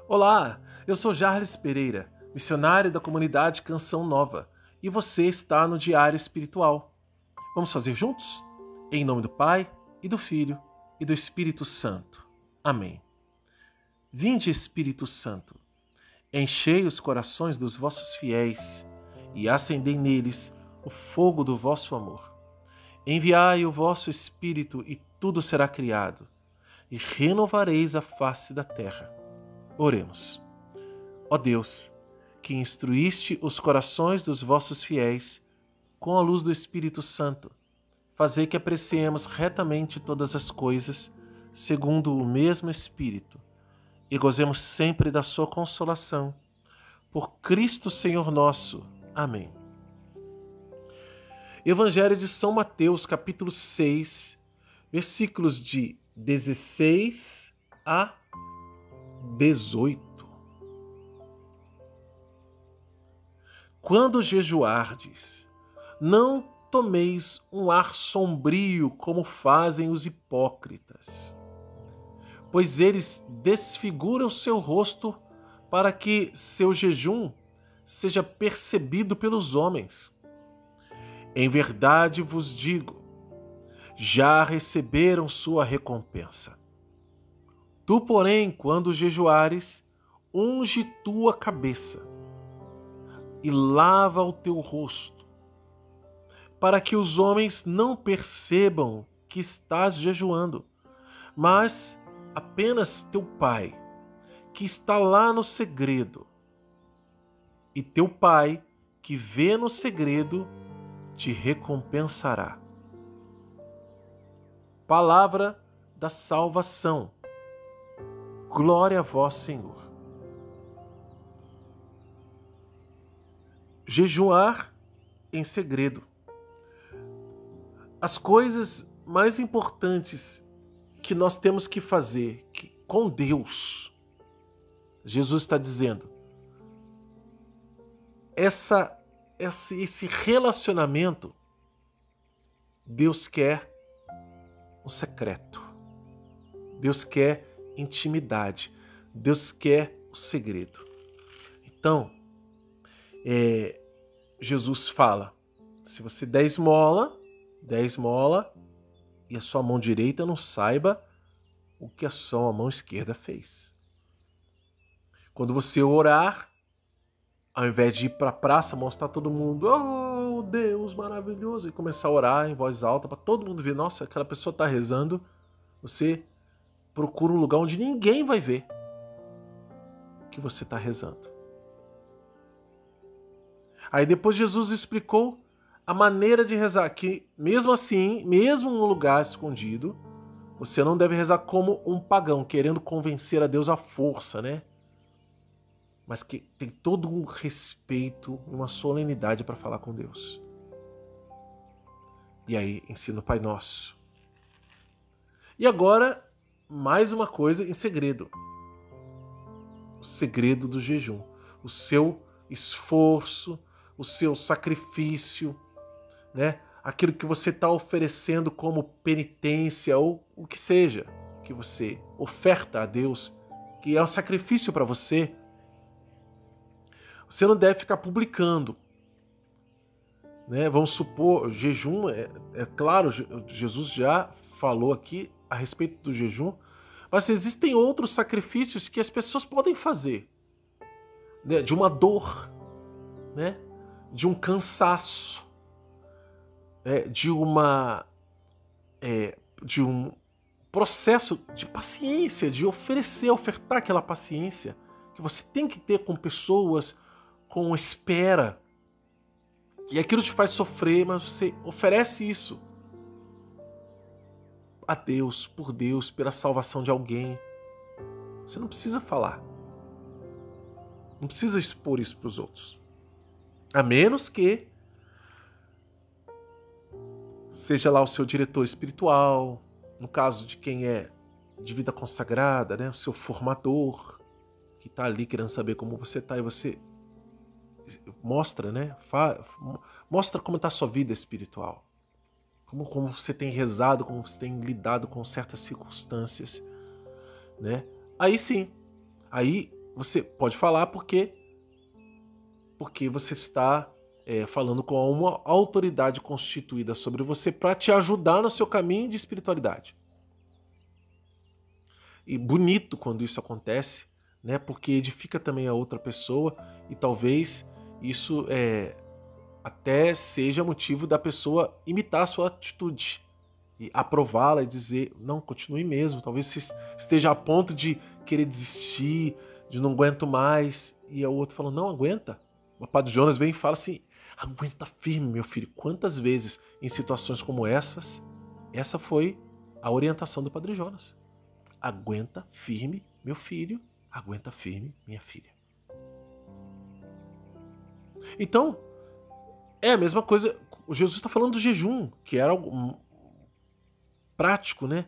Olá, eu sou Jarles Pereira, missionário da comunidade Canção Nova, e você está no Diário Espiritual. Vamos fazer juntos? Em nome do Pai, e do Filho, e do Espírito Santo. Amém. Vinde, Espírito Santo, enchei os corações dos vossos fiéis e acendei neles o fogo do vosso amor. Enviai o vosso Espírito e tudo será criado, e renovareis a face da terra. Oremos. Ó Deus, que instruíste os corações dos vossos fiéis com a luz do Espírito Santo, fazei que apreciemos retamente todas as coisas, segundo o mesmo Espírito, e gozemos sempre da sua consolação. Por Cristo Senhor nosso. Amém. Evangelho de São Mateus, capítulo 6, versículos de 16 a 18. Quando jejuardes, não tomeis um ar sombrio como fazem os hipócritas, pois eles desfiguram seu rosto para que seu jejum seja percebido pelos homens. Em verdade vos digo, já receberam sua recompensa. Tu, porém, quando jejuares, unge tua cabeça e lava o teu rosto, para que os homens não percebam que estás jejuando, mas apenas teu Pai, que está lá no segredo. E teu Pai, que vê no segredo, te recompensará. Palavra da salvação. Glória a vós, Senhor. Jejuar em segredo. As coisas mais importantes que nós temos que fazer com Deus, Jesus está dizendo, esse relacionamento, Deus quer o secreto, Deus quer intimidade, Deus quer o segredo. Então, Jesus fala, se você der esmola e a sua mão direita não saiba o que a sua mão esquerda fez. Quando você orar, ao invés de ir para a praça mostrar todo mundo, oh Deus maravilhoso, e começar a orar em voz alta para todo mundo ver, nossa, aquela pessoa está rezando, você procura um lugar onde ninguém vai ver que você está rezando. Aí depois Jesus explicou a maneira de rezar, que mesmo assim, mesmo num lugar escondido, você não deve rezar como um pagão, querendo convencer a Deus à força, né? Mas que tem todo um respeito, uma solenidade para falar com Deus. E aí ensina o Pai Nosso. E agora, mais uma coisa em segredo. O segredo do jejum. O seu esforço, o seu sacrifício, né? Aquilo que você está oferecendo como penitência ou o que seja que você oferta a Deus, que é um sacrifício para você. Você não deve ficar publicando, né? Vamos supor, jejum, é claro, Jesus já falou aqui a respeito do jejum, mas existem outros sacrifícios que as pessoas podem fazer, né? De uma dor, né? De um cansaço, de um processo de paciência, de ofertar aquela paciência que você tem que ter com pessoas, com espera, e aquilo te faz sofrer, mas você oferece isso a Deus, por Deus, pela salvação de alguém. Você não precisa falar, não precisa expor isso para os outros, a menos que seja lá o seu diretor espiritual, no caso de quem é de vida consagrada, né? O seu formador, que está ali querendo saber como você está, e você mostra, né? Mostra como está a sua vida espiritual, como você tem rezado, como você tem lidado com certas circunstâncias, né? Aí sim, aí você pode falar porque você está falando com uma autoridade constituída sobre você para te ajudar no seu caminho de espiritualidade. E bonito quando isso acontece, né? Porque edifica também a outra pessoa e talvez isso até seja motivo da pessoa imitar a sua atitude e aprová-la e dizer, não, continue mesmo. Talvez você esteja a ponto de querer desistir, de não aguento mais, e o outro fala, não, aguenta. O Padre Jonas vem e fala assim, aguenta firme, meu filho. Quantas vezes em situações como essas, essa foi a orientação do Padre Jonas. Aguenta firme, meu filho, aguenta firme, minha filha. Então, é a mesma coisa, Jesus está falando do jejum, que era algo prático, né?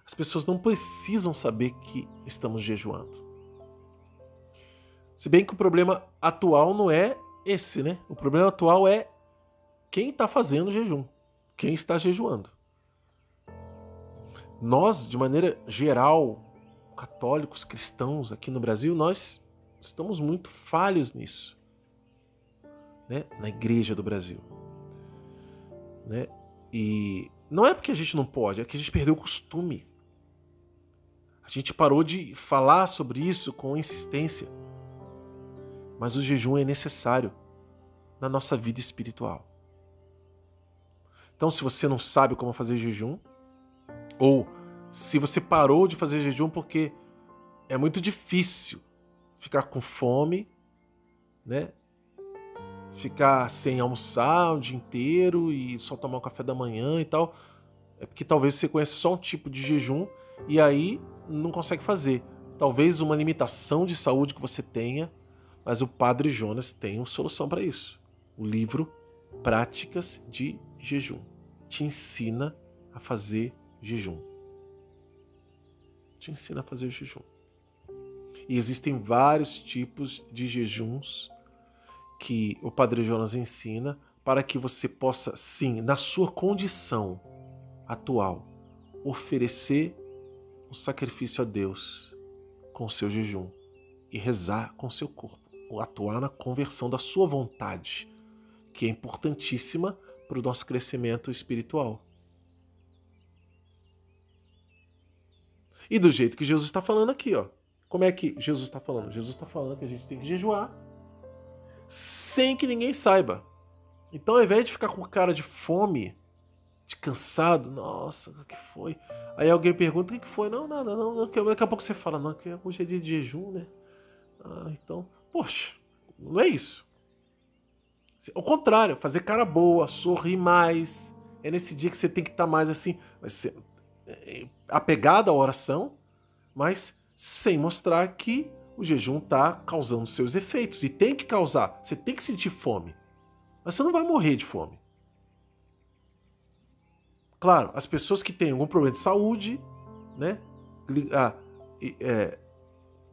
As pessoas não precisam saber que estamos jejuando. Se bem que o problema atual não é esse, né? O problema atual é quem está fazendo o jejum, quem está jejuando. Nós, de maneira geral, católicos, cristãos aqui no Brasil, nós estamos muito falhos nisso, né? Na Igreja do Brasil, né? E não é porque a gente não pode, é que a gente perdeu o costume. A gente parou de falar sobre isso com insistência. Mas o jejum é necessário na nossa vida espiritual. Então, se você não sabe como fazer jejum, ou se você parou de fazer jejum porque é muito difícil ficar com fome, né? Ficar sem almoçar o dia inteiro e só tomar um café da manhã e tal, é porque talvez você conheça só um tipo de jejum e aí não consegue fazer. Talvez uma limitação de saúde que você tenha, mas o Padre Jonas tem uma solução para isso. O livro Práticas de Jejum te ensina a fazer jejum. Te ensina a fazer jejum. E existem vários tipos de jejuns que o Padre Jonas ensina para que você possa, sim, na sua condição atual, oferecer um sacrifício a Deus com o seu jejum e rezar com o seu corpo, ou atuar na conversão da sua vontade, que é importantíssima para o nosso crescimento espiritual. E do jeito que Jesus está falando aqui, ó. Como é que Jesus está falando? Jesus está falando que a gente tem que jejuar sem que ninguém saiba. Então, ao invés de ficar com cara de fome, de cansado, nossa, o que foi? Aí alguém pergunta, o que foi? Não, nada, não. Daqui a pouco você fala, não, que hoje é dia de jejum, né? Ah, então, poxa, não é isso. Ao contrário, fazer cara boa, sorrir mais. É nesse dia que você tem que estar mais assim, apegado à oração, mas sem mostrar que o jejum está causando seus efeitos. E tem que causar. Você tem que sentir fome. Mas você não vai morrer de fome. Claro, as pessoas que têm algum problema de saúde, né?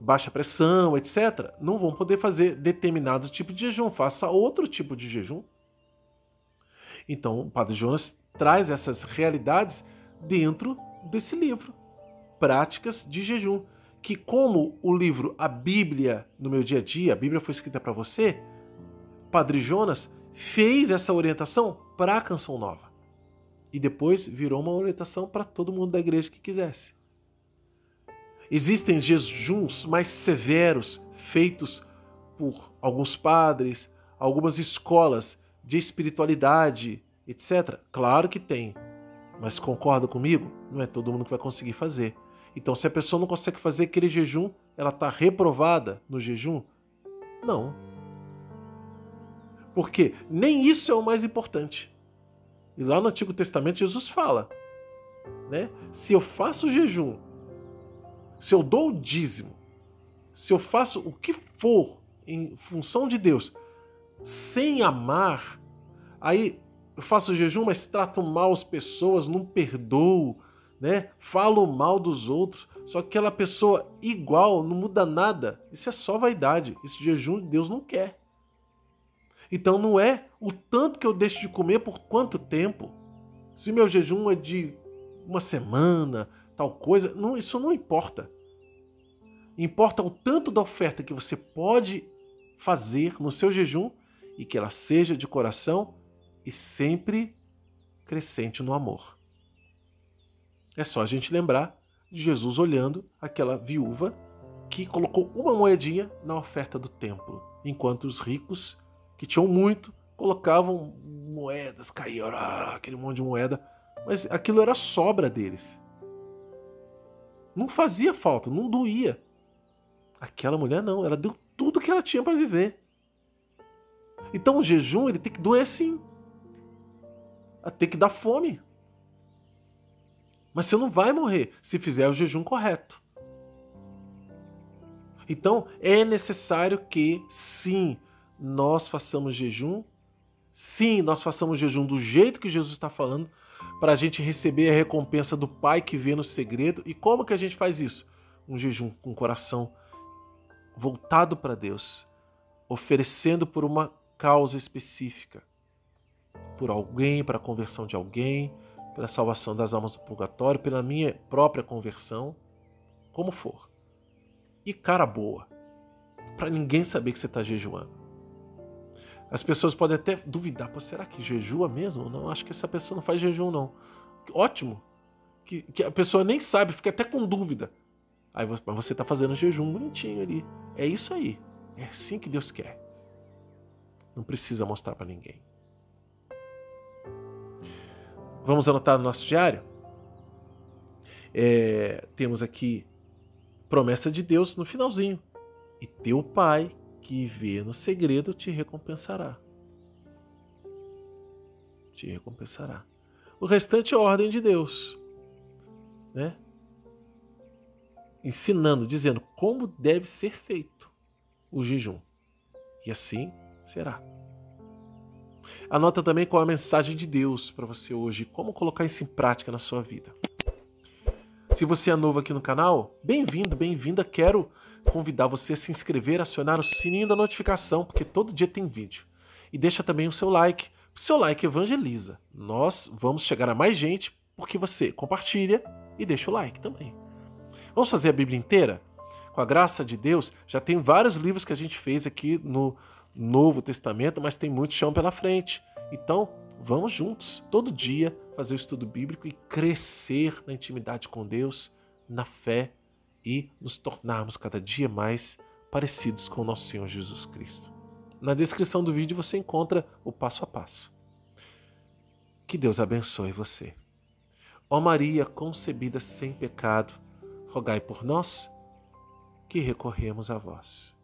Baixa pressão, etc., não vão poder fazer determinado tipo de jejum. Faça outro tipo de jejum. Então, o Padre Jonas traz essas realidades dentro desse livro, Práticas de Jejum, que como o livro A Bíblia no meu dia a dia, a Bíblia foi escrita para você, Padre Jonas fez essa orientação para a Canção Nova. E depois virou uma orientação para todo mundo da igreja que quisesse. Existem jejuns mais severos feitos por alguns padres, algumas escolas de espiritualidade, etc. Claro que tem, mas concorda comigo? Não é todo mundo que vai conseguir fazer. Então, se a pessoa não consegue fazer aquele jejum, ela está reprovada no jejum? Não. Porque nem isso é o mais importante. E lá no Antigo Testamento Jesus fala, né? Se eu faço jejum, se eu dou o dízimo, se eu faço o que for em função de Deus, sem amar, aí eu faço jejum, mas trato mal as pessoas, não perdoo, né? Falo mal dos outros, só que aquela pessoa igual, não muda nada. Isso é só vaidade. Esse jejum Deus não quer. Então não é o tanto que eu deixo de comer por quanto tempo. Se meu jejum é de uma semana, tal coisa, não, isso não importa. Importa o tanto da oferta que você pode fazer no seu jejum e que ela seja de coração e sempre crescente no amor. É só a gente lembrar de Jesus olhando aquela viúva que colocou uma moedinha na oferta do templo, enquanto os ricos, que tinham muito, colocavam moedas, caíam aquele monte de moeda, mas aquilo era sobra deles. Não fazia falta, não doía. Aquela mulher não, ela deu tudo que ela tinha para viver. Então o jejum ele tem que doer sim. Tem que dar fome. Mas você não vai morrer se fizer o jejum correto. Então é necessário que sim, nós façamos jejum. Sim, nós façamos jejum do jeito que Jesus está falando, para a gente receber a recompensa do Pai que vê no segredo. E como que a gente faz isso? Um jejum com o coração voltado para Deus, oferecendo por uma causa específica, por alguém, para a conversão de alguém, pela salvação das almas do purgatório, pela minha própria conversão, como for. E cara boa, para ninguém saber que você está jejuando. As pessoas podem até duvidar, pô, será que jejua mesmo? Não, acho que essa pessoa não faz jejum não. Ótimo, que a pessoa nem sabe, fica até com dúvida. Aí você está fazendo jejum bonitinho ali. É isso aí. É assim que Deus quer. Não precisa mostrar para ninguém. Vamos anotar no nosso diário? Temos aqui promessa de Deus no finalzinho. E teu Pai que vê no segredo te recompensará. Te recompensará. O restante é a ordem de Deus, né? Ensinando, dizendo como deve ser feito o jejum. E assim será. Anota também qual é a mensagem de Deus para você hoje, como colocar isso em prática na sua vida. Se você é novo aqui no canal, bem-vindo, bem-vinda. Quero convidar você a se inscrever, acionar o sininho da notificação, porque todo dia tem vídeo. E deixa também o seu like. O seu like evangeliza. Nós vamos chegar a mais gente porque você compartilha e deixa o like também. Vamos fazer a Bíblia inteira? Com a graça de Deus, já tem vários livros que a gente fez aqui no Novo Testamento, mas tem muito chão pela frente. Então, vamos juntos, todo dia, fazer o estudo bíblico e crescer na intimidade com Deus, na fé e nos tornarmos cada dia mais parecidos com o nosso Senhor Jesus Cristo. Na descrição do vídeo você encontra o passo a passo. Que Deus abençoe você. Ó Maria, concebida sem pecado, rogai por nós que recorremos a vós.